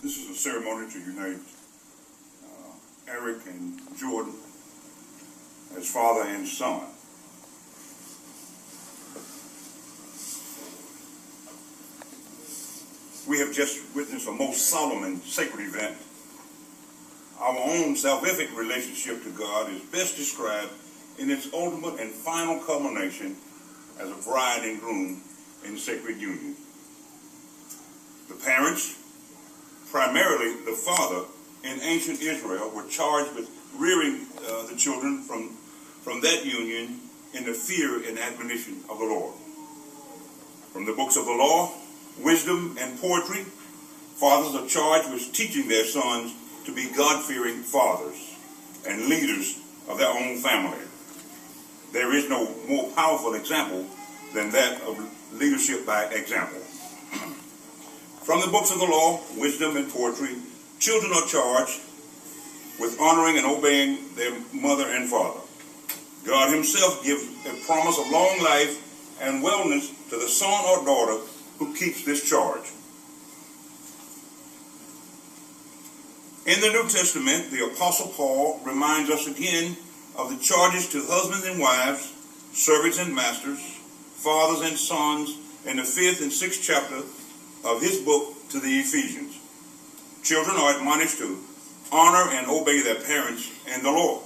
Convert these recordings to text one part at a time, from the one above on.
This is a ceremony to unite Eric and Jordan as father and son. We have just witnessed a most solemn and sacred event. Our own salvific relationship to God is best described in its ultimate and final culmination as a bride and groom in sacred union. The parents, primarily the father in ancient Israel, were charged with rearing the children from that union in the fear and admonition of the Lord. From the books of the law, wisdom, and poetry, fathers are charged with teaching their sons to be God-fearing fathers and leaders of their own family. There is no more powerful example than that of leadership by example. From the books of the law, wisdom, and poetry, children are charged with honoring and obeying their mother and father. God himself gives a promise of long life and wellness to the son or daughter who keeps this charge. In the New Testament, the Apostle Paul reminds us again of the charges to husbands and wives, servants and masters, fathers and sons in the 5th and 6th chapter of his book to the Ephesians. Children are admonished to honor and obey their parents in the Lord.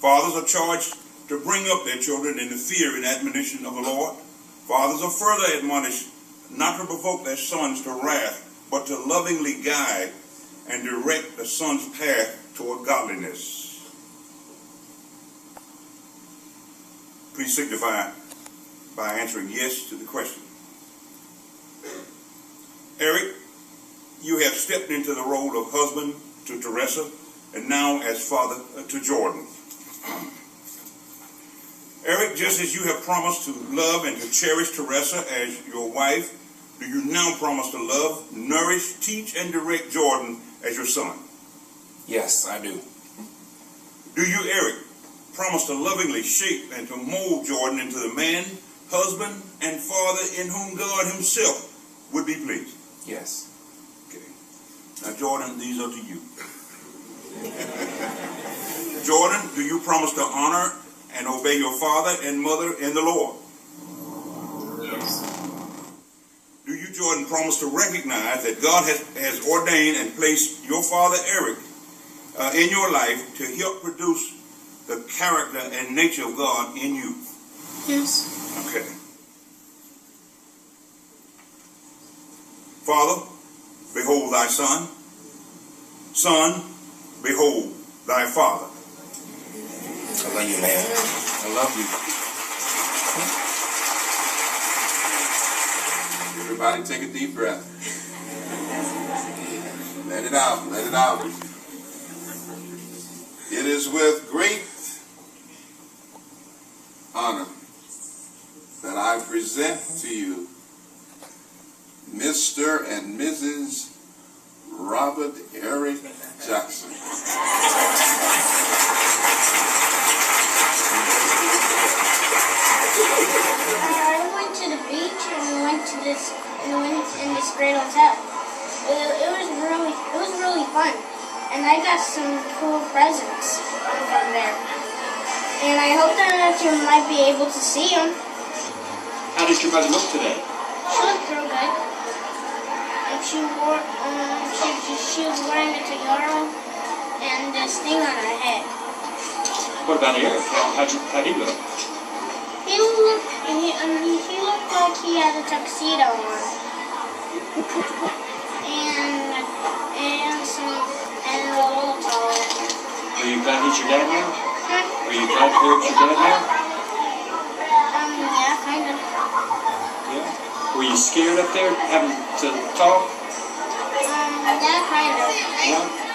Fathers are charged to bring up their children in the fear and admonition of the Lord. Fathers are further admonished not to provoke their sons to wrath, but to lovingly guide and direct the son's path toward godliness. Please signify by answering yes to the question. Eric, you have stepped into the role of husband to Teresa and now as father to Jordan. Eric, just as you have promised to love and to cherish Teresa as your wife, do you now promise to love, nourish, teach, and direct Jordan as your son? Yes, I do. Do you, Eric, promise to lovingly shape and to mold Jordan into the man, husband, and father in whom God himself would be pleased? Yes. Okay. Now, Jordan, these are to you. Jordan, do you promise to honor and obey your father and mother in the Lord? Yes. Do you, Jordan, promise to recognize that God has ordained and placed your father, Eric, in your life to help produce the character and nature of God in you? Yes. Okay. Father, behold thy son. Son, behold thy father. I love you, man. I love you. Everybody take a deep breath. Let it out. Let it out. It is with great honor that I present to you Mr. and Mrs. Robert Eric Jackson. I went to the beach and we went in this great hotel. It was really fun, and I got some cool presents from there. And I hope that you might be able to see them. How does your mother look today? She looked real good. And she was wearing a tiara and this thing on her head. What about Eric? How'd he look? He looked like he had a tuxedo on. And a little taller. Are you glad he's your dad now? Huh? Are you glad Eric's your dad now? Yeah, kind of. Yeah. Were you scared up there having to talk? Yeah, kind of. Yeah.